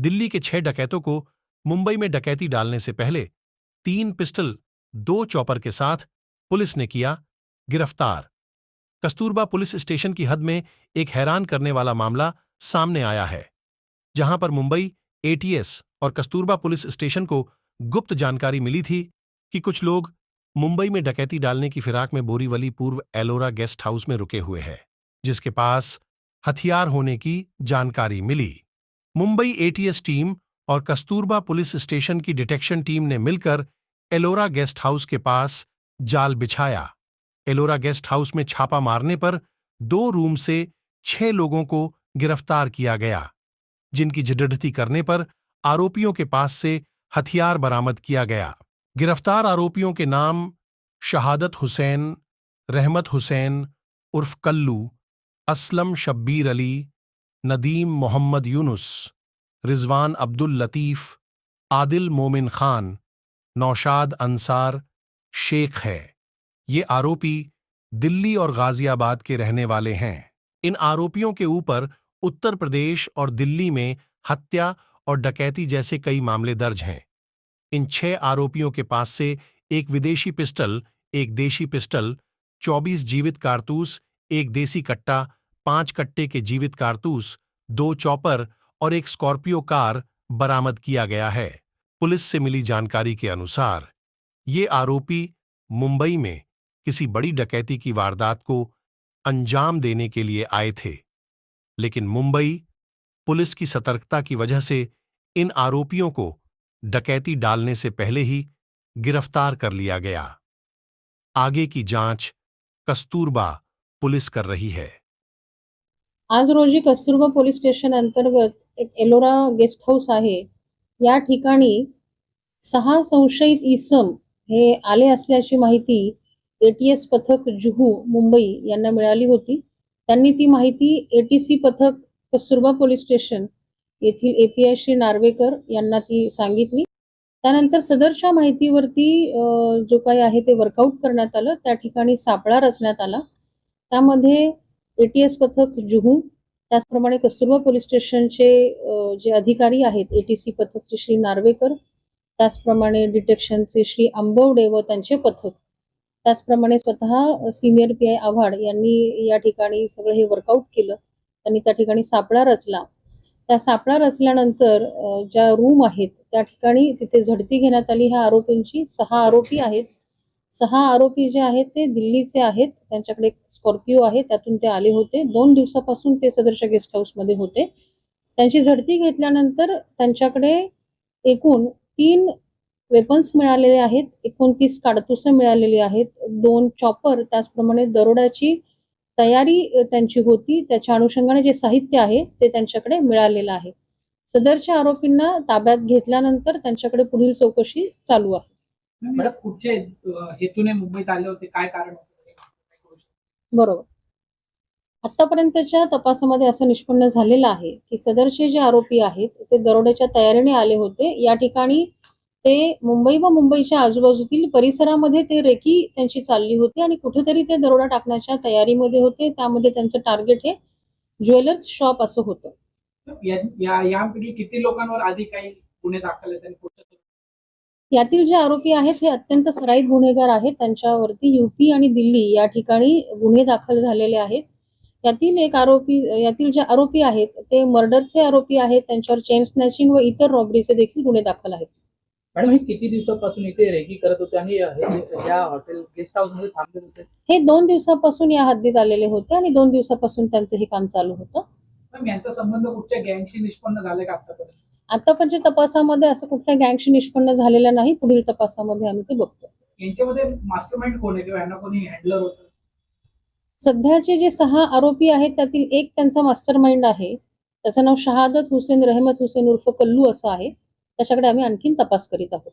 दिल्ली के 6 डकैतों को मुंबई में डकैती डालने से पहले 3 पिस्टल 2 चॉपर के साथ पुलिस ने किया गिरफ्तार। कस्तूरबा पुलिस स्टेशन की हद में एक हैरान करने वाला मामला सामने आया है, जहां पर मुंबई एटीएस और कस्तूरबा पुलिस स्टेशन को गुप्त जानकारी मिली थी कि कुछ लोग मुंबई में डकैती डालने की फिराक में बोरीवली पूर्व एलोरा गेस्ट हाउस में रुके हुए हैं, जिसके पास हथियार होने की जानकारी मिली। मुंबई एटीएस टीम और कस्तूरबा पुलिस स्टेशन की डिटेक्शन टीम ने मिलकर एलोरा गेस्ट हाउस के पास जाल बिछाया। एलोरा गेस्ट हाउस में छापा मारने पर 2 रूम से 6 लोगों को गिरफ्तार किया गया, जिनकी जिडढ़ती करने पर आरोपियों के पास से हथियार बरामद किया गया। गिरफ्तार आरोपियों के नाम शहादत हुसैन, रहमत हुसैन उर्फ कल्लू, असलम शब्बीर अली, नदीम मोहम्मद यूनुस, रिजवान अब्दुल लतीफ, आदिल मोमिन खान, नौशाद अंसार शेख है। ये आरोपी दिल्ली और गाजियाबाद के रहने वाले हैं। इन आरोपियों के ऊपर उत्तर प्रदेश और दिल्ली में हत्या और डकैती जैसे कई मामले दर्ज हैं। इन 6 आरोपियों के पास से एक विदेशी पिस्टल, एक देशी पिस्टल, 24 जीवित कारतूस, एक देसी कट्टा, 5 कट्टे के जीवित कारतूस, 2 चॉपर और एक स्कॉर्पियो कार बरामद किया गया है। पुलिस से मिली जानकारी के अनुसार ये आरोपी मुंबई में किसी बड़ी डकैती की वारदात को अंजाम देने के लिए आए थे, लेकिन मुंबई पुलिस की सतर्कता की वजह से इन आरोपियों को डकैती डालने से पहले ही गिरफ्तार कर लिया गया। आगे की जांच कस्तूरबा पुलिस कर रही है। आज रोजी कस्तुरबा पोलीस स्टेशन अंतर्गत एक एलोरा गेस्ट हाऊस आहे। या ठिकाणी 6 संशयित इसम हे आले असल्याची माहिती एटीएस पथक जुहू मुंबई यांना मिळाली होती। त्यांनी ती माहिती एटीसी पथक कस्तुरबा पोलीस स्टेशन येथील एपीआय श्री नार्वेकर यांना ती सांगितली। त्यानंतर सदरच्या माहितीवरती जो काही आहे ते वर्कआउट करण्यात आलं। त्या ठिकाणी सापळा रचण्यात आला। त्यामध्ये एटीएस पथक जुहू, त्याचप्रमाणे कस्तुरबा पोलीस स्टेशनचे जे अधिकारी आहेत एटीसी पथकचे श्री नार्वेकर, त्याचप्रमाणे डिटेक्शनचे श्री आंबवडे व त्यांचे पथक, त्याचप्रमाणे स्वतः सिनियर पीआय आव्हाड यांनी या ठिकाणी सगळं हे वर्कआउट केलं। त्यांनी त्या ठिकाणी सापळा रचला। त्या सापळा रचल्यानंतर ज्या रूम आहेत त्या ठिकाणी तिथे झडती घेण्यात आली। ह्या आरोपींची 6 आरोपी आहेत। 6 आरोपी जे आहेत ते दिल्लीचे आहेत। त्यांच्याकडे स्कॉर्पिओ आहे, त्यातून ते आले होते। 2 दिवसापासून ते सदरच्या गेस्ट हाऊस मध्ये होते। त्यांची झडती घेतल्यानंतर त्यांच्याकडे एकूण 3 वेपन्स मिळालेले आहेत, 29 काडतुसे मिळालेली आहेत, 2 चॉपर, त्याचप्रमाणे दरोड्याची तयारी त्यांची होती। त्याच्या अनुषंगाने जे साहित्य आहे ते त्यांच्याकडे मिळालेलं आहे। सदरच्या आरोपींना ताब्यात घेतल्यानंतर त्यांच्याकडे पुढील चौकशी चालू आहे। मॅडम, कुठचे हेतूने मुंबईत आले होते, काय कारण होते? बरोबर, आतापर्यंतच्या तपासामध्ये असं निष्पन्न झालेलं आहे की सदरचे जे आरोपी आहेत ते दरोड्याच्या तयारीने आले होते। या ठिकाणी ते मुंबई व मुंबईच्या आजूबाजूतील परिसरामध्ये ते रेकी त्यांची चालली होती आणि कुठेतरी ते दरोडा टाकण्याच्या तयारीमध्ये होते। त्यामध्ये त्यांचं टार्गेट हे ज्वेलर्स शॉप असं होतं। यापैकी किती लोकांवर आधी काही गुन्हे दाखल आहेत? यातील जे आरोपी आहेत हे अत्यंत सराईत गुन्हेगार आहेत। त्यांच्यावरती यूपी आणि दिल्ली या ठिकाणी गुन्हे दाखल झालेले आहेत। यातील जे आरोपी आहेत ते मर्डरचे आरोपी आहेत। त्यांच्यावर चेन स्नॅचिंग व इतर रॉबरीचे देखील गुन्हे दाखल आहेत। मॅडम, हे किती दिवसापासून इथे रेकी करत होते आणि या हॉटेल गेस्ट हाऊस मध्ये थांबले होते? हे 2 दिवसापासून या हद्दीत आलेले होते आणि 2 दिवसापासून त्यांचं हे काम चालू होतं। मॅम, यांचा संबंध कुठच्या गँगशी निष्पन्न झाले का आतापर्यंत? आतापर्यंत तपासामध्ये असं कुठल्या गँगशी निष्पन्न झालेलं नाही। पुढील तपासामध्ये आम्ही ते बघतो। यांच्यामध्ये मास्टरमाइंड कोण आहे किंवा यांना कोणी हँडलर होतं? सध्याचे जे 6 आरोपी आहेत त्यातील एक त्यांचा मास्टरमाइंड आहे। त्याचं नाव शहादत हुसेन रहमत हुसेन उर्फ कल्लू असं आहे। त्याच्याकडे आम्ही आणखीन तपास करीत आहोत।